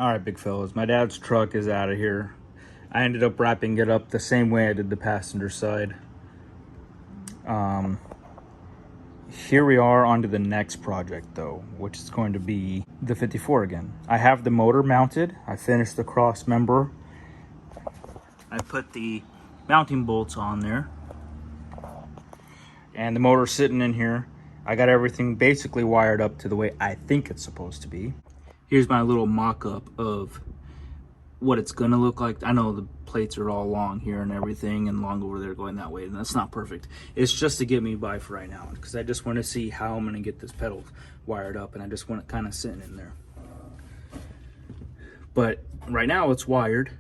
All right, big fellas, my dad's truck is out of here. I ended up wrapping it up the same way I did the passenger side. Here we are on to the next project though, which is going to be the 54 again. I have the motor mounted. I finished the cross member. I put the mounting bolts on there. And the motor's sitting in here. I got everything basically wired up to the way I think it's supposed to be. Here's my little mock-up of what it's gonna look like. I know the plates are all long here and everything and long over there going that way, and that's not perfect. It's just to get me by for right now, because I just want to see how I'm gonna get this pedal wired up, and I just want it kind of sitting in there. But right now it's wired.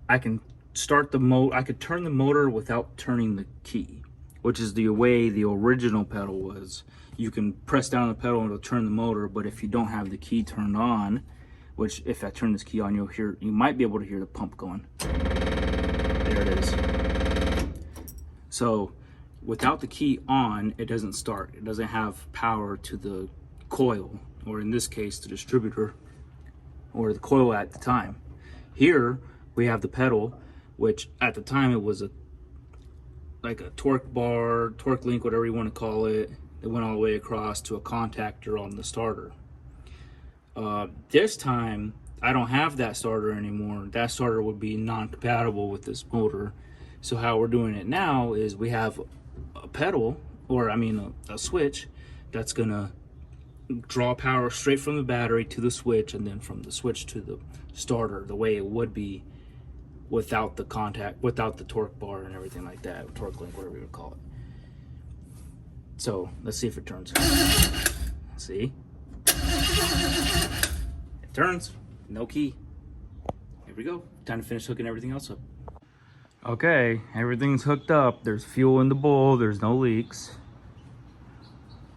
I can start the motor. I could turn the motor without turning the key, which is the way the original pedal was. You can press down the pedal and it'll turn the motor, but if you don't have the key turned on, which if I turn this key on, you might be able to hear the pump going. There it is. So without the key on, it doesn't start. It doesn't have power to the coil, or in this case, the distributor, or the coil at the time. Here we have the pedal, which at the time it was like a torque bar, torque link, whatever you want to call it. It went all the way across to a contactor on the starter. This time I don't have that starter anymore. That starter would be non-compatible with this motor. So how we're doing it now is we have a pedal, or I mean a switch that's gonna draw power straight from the battery to the switch, and then from the switch to the starter, the way it would be without the contact, without the torque bar and everything like that, torque link, whatever you would call it. So let's see if it turns. See? It turns. No key. Here we go. Time to finish hooking everything else up. Okay, everything's hooked up. There's fuel in the bowl. There's no leaks.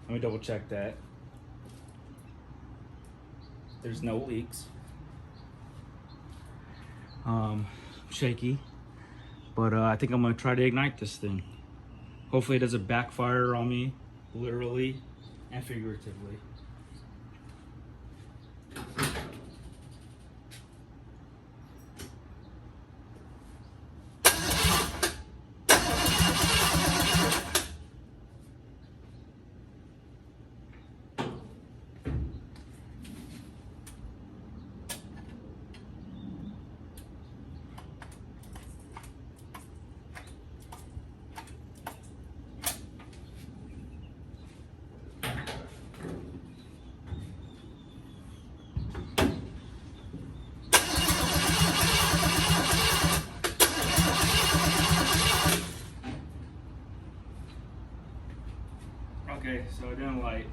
Let me double check that. There's no leaks. Shaky, but I think I'm gonna try to ignite this thing. Hopefully it doesn't backfire on me, literally and figuratively. Okay, so it didn't light.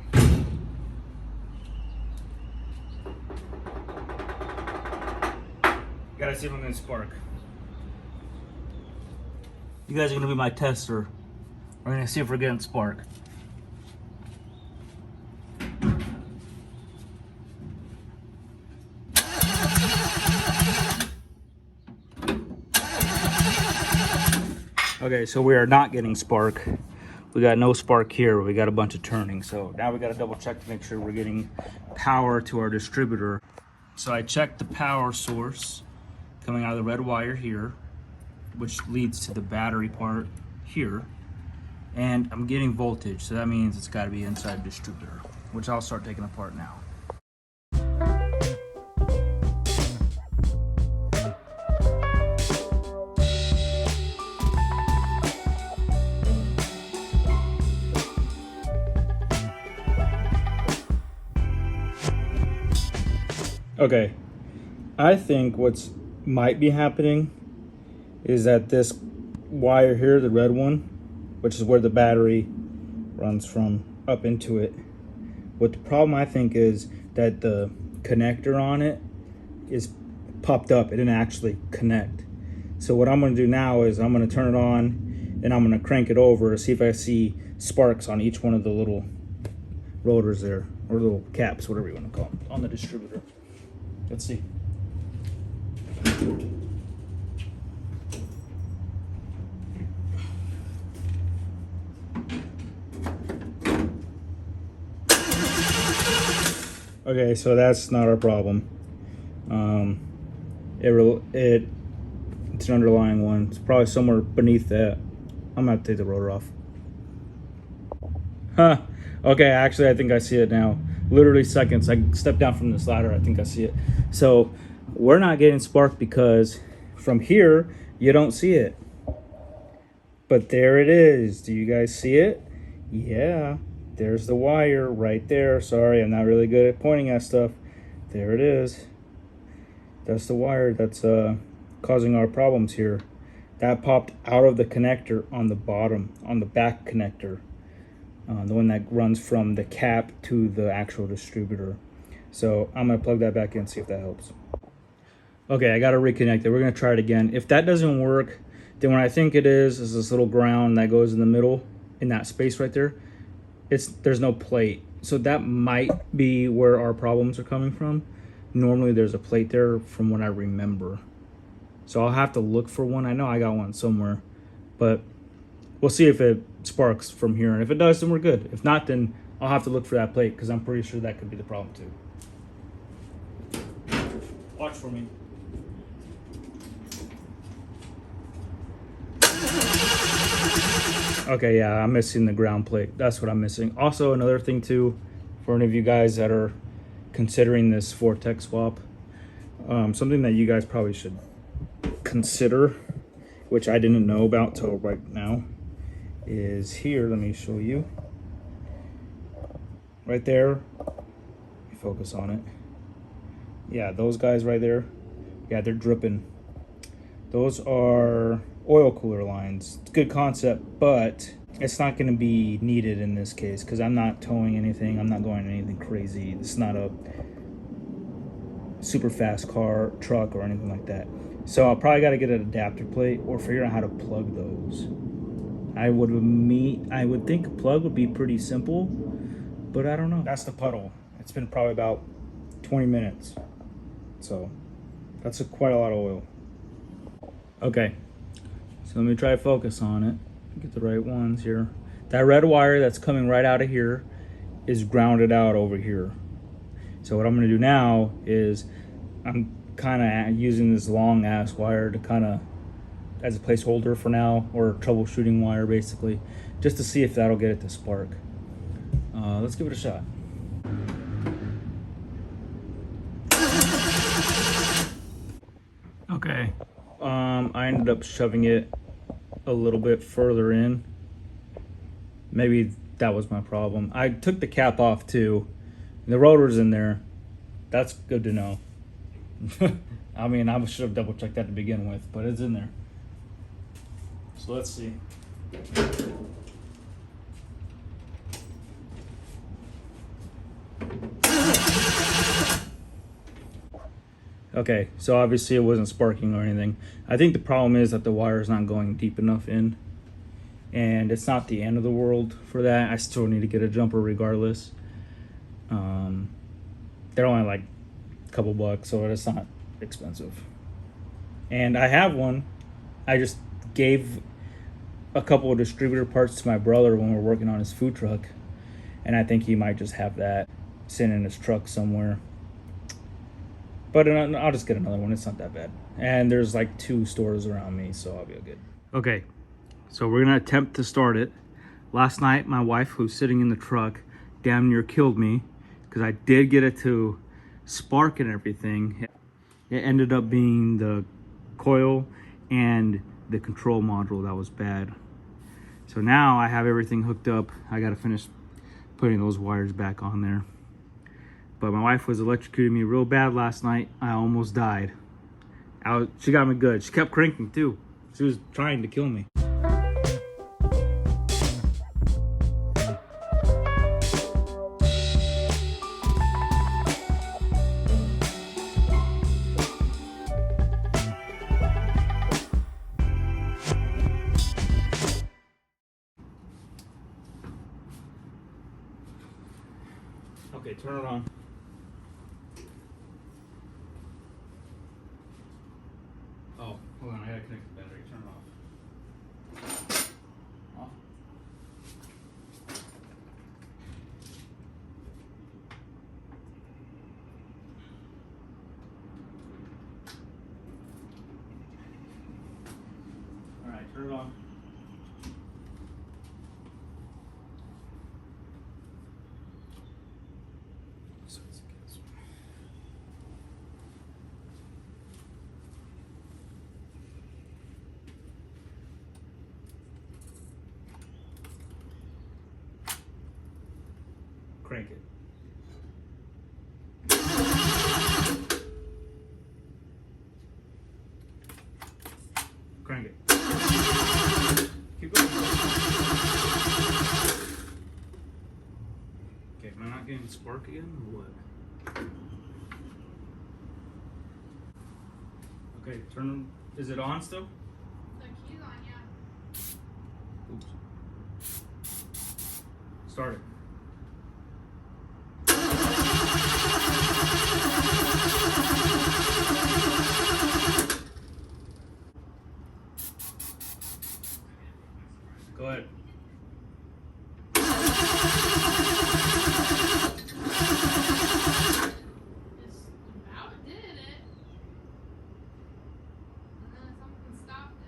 Gotta see if I'm gonna spark. You guys are gonna be my tester. We're gonna see if we're getting spark. Okay, so we are not getting spark. We got no spark here. We got a bunch of turning. So now we got to double check to make sure we're getting power to our distributor. So I checked the power source coming out of the red wire here, which leads to the battery part here. And I'm getting voltage. So that means it's got to be inside the distributor, which I'll start taking apart now. Okay, I think what's might be happening is that this wire here, the red one, which is where the battery runs from up into it. What the problem I think is that the connector on it is popped up. It didn't actually connect. So what I'm gonna do now is I'm gonna turn it on and I'm gonna crank it over to see if I see sparks on each one of the little rotors there, or little caps, whatever you wanna call them, on the distributor. Let's see. Okay, so that's not our problem. It's an underlying one. It's probably somewhere beneath that. I'm gonna have to take the rotor off. Huh. Okay, actually, I think I see it now. Literally seconds. I stepped down from this ladder. I think I see it. So we're not getting spark because from here, you don't see it. But there it is. Do you guys see it? Yeah. There's the wire right there. Sorry, I'm not really good at pointing at stuff. There it is. That's the wire that's causing our problems here. That popped out of the connector on the bottom, on the back connector. The one that runs from the cap to the actual distributor. So I'm gonna plug that back in, see if that helps. Okay, I gotta reconnect it. We're gonna try it again. If that doesn't work, then what I think it is this little ground that goes in the middle, in that space right there. There's no plate. So that might be where our problems are coming from. Normally there's a plate there from what I remember. So I'll have to look for one. I know I got one somewhere, but we'll see if it sparks from here. And if it does, then we're good. If not, then I'll have to look for that plate because I'm pretty sure that could be the problem too. Watch for me. Okay, yeah, I'm missing the ground plate. That's what I'm missing. Also, another thing too, for any of you guys that are considering this Vortec swap, something that you guys probably should consider, which I didn't know about till right now, is here. Let me show you. Right there. Let me focus on it. Yeah, those guys right there. Yeah, they're dripping. Those are oil cooler lines. It's a good concept, but it's not going to be needed in this case because I'm not towing anything. I'm not going anything crazy. It's not a super fast car, truck, or anything like that. So I'll probably got to get an adapter plate or figure out how to plug those. I would think a plug would be pretty simple, but I don't know. That's the puddle. It's been probably about 20 minutes. So that's quite a lot of oil. Okay, so let me try to focus on it. Get the right ones here. That red wire that's coming right out of here is grounded out over here. So what I'm gonna do now is I'm kind of using this long ass wire to kind of as a placeholder for now, or troubleshooting wire basically, just to see if that'll get it to spark. Let's give it a shot. Okay, I ended up shoving it a little bit further in. Maybe that was my problem. I took the cap off too. The rotor's in there. That's good to know. I mean, I should have double checked that to begin with, but it's in there. So let's see. Okay, so obviously it wasn't sparking or anything. I think the problem is that the wire is not going deep enough in, and it's not the end of the world for that. I still need to get a jumper regardless. They're only like a couple bucks, so it's not expensive. And I have one. I just gave a couple of distributor parts to my brother when we were working on his food truck, and I think he might just have that sitting in his truck somewhere. But I'll just get another one. It's not that bad. And there's like 2 stores around me, so I'll be good. Okay, so we're gonna attempt to start it. Last night, my wife, who's sitting in the truck, damn near killed me because I did get it to spark and everything. It ended up being the coil and the control module that was bad. So now I have everything hooked up. I gotta finish putting those wires back on there. But my wife was electrocuting me real bad last night. I almost died. She got me good. She kept cranking too. She was trying to kill me. Okay, turn it on. Oh, hold on, I gotta connect the battery. Turn it off. Off. Turn it on. Crank it. Crank it. Keep going. Okay, am I not getting spark again or what? Okay, turn. Is it on still? The key's on, yeah. Oops. Start it. Go ahead. Just about did it. And then something stopped it.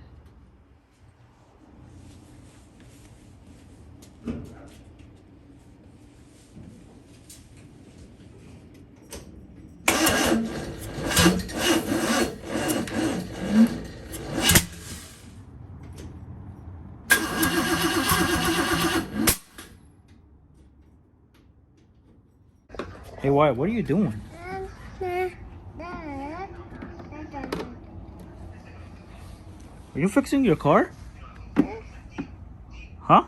Hey Wyatt, what are you doing? Are you fixing your car? Huh?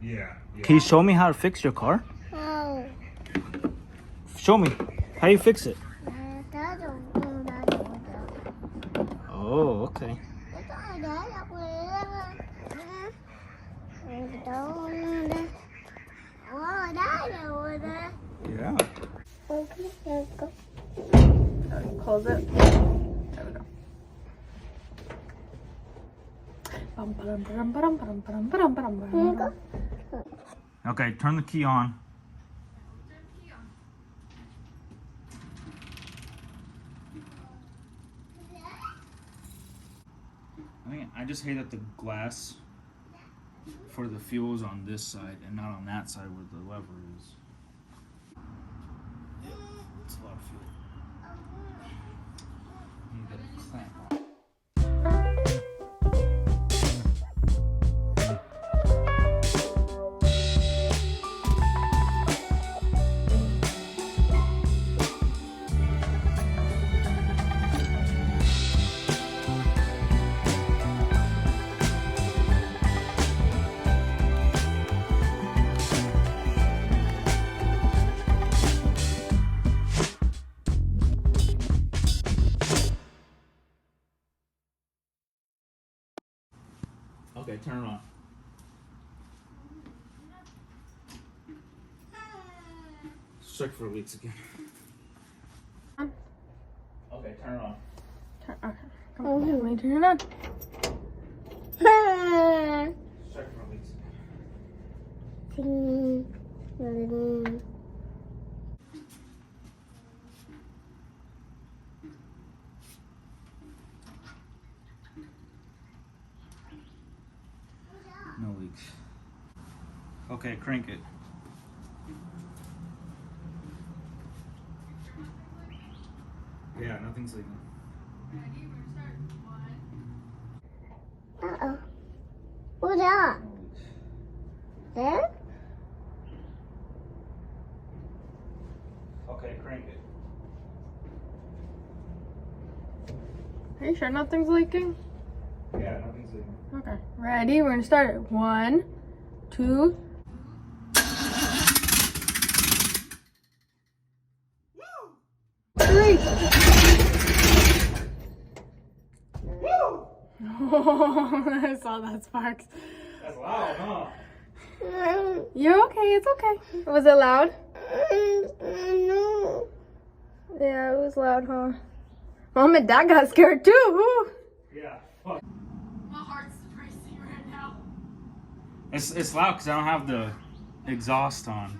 Yeah. Can you show me how to fix your car? No. Show me. How do you fix it? Oh, okay. Yeah. Close it. There we go. Okay, turn the key on. I just hate that the glass for the fuel is on this side and not on that side where the lever is. It's a lot of fuel. Need to clamp on. Okay, turn it on. Check for leaks again. Okay, turn it on. Okay, come on, let me turn it on. Check for leaks again. No leaks. Okay, crank it. Yeah, nothing's leaking. Ready? We're gonna start. One. Uh-oh. What's that? No leaks. There? Okay, crank it. Are you sure nothing's leaking? Yeah, nothing's leaking. Okay. Ready? We're gonna start it. 1, 2. Three. Oh, I saw that sparks. That's loud, huh? You're okay. It's okay. Was it loud? No. Yeah, it was loud, huh? Mom and Dad got scared too. Woo. Yeah. Fuck. My heart's racing right now. It's loud because I don't have the exhaust on.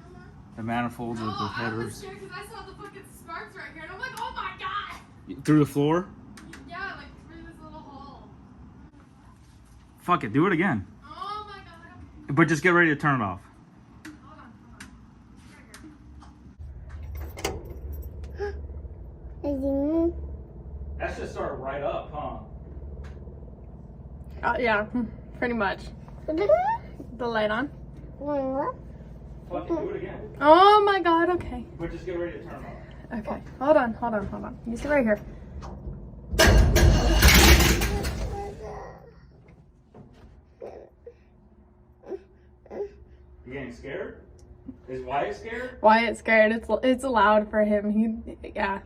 The manifolds or the I was headers. scared because I saw the fucking sparks right here, and I'm like, oh my god! Through the floor? Yeah, like through this little hole. Fuck it, do it again. Oh my god. But just get ready to turn it off. That should start right up, huh? Yeah, pretty much. The light on. Fuck it, do it again. Oh my god, okay. But just get ready to turn it off. Okay, hold on. You sit right here. You getting scared? Is Wyatt scared? Wyatt's scared. It's loud for him. Yeah.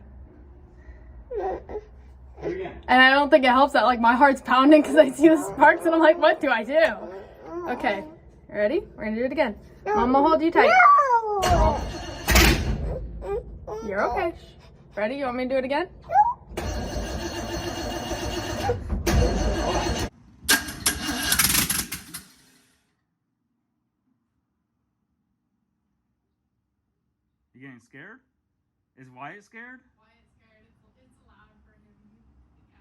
Do it again. And I don't think it helps that like my heart's pounding because I see the sparks and I'm like, what do I do? Okay, ready? We're gonna do it again. Mama, hold you tight. You're okay. Ready? You want me to do it again? You getting scared? Is Wyatt scared? Wyatt's scared. It's loud for him. Yeah.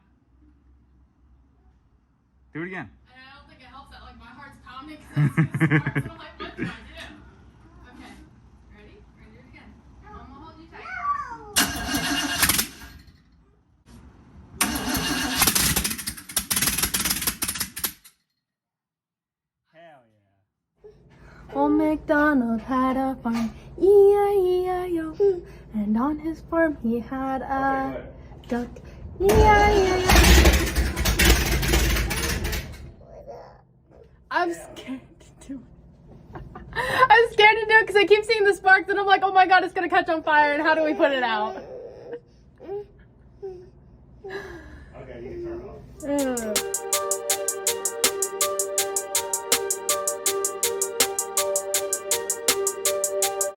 Do it again. And I don't think it helps that like my heart's pounding because I see the sparks and I'm like, what do I do? Okay, ready? We're gonna do it again. Mama, hold you tight. Hell yeah. Old MacDonald had a farm, E-I-E-I-O. And on his farm he had a duck, E-I-E-I-O. I'm scared to do it. I'm scared to do it because I keep seeing the sparks and I'm like, oh my god, it's gonna catch on fire and how do we put it out? Okay, you can turn it off.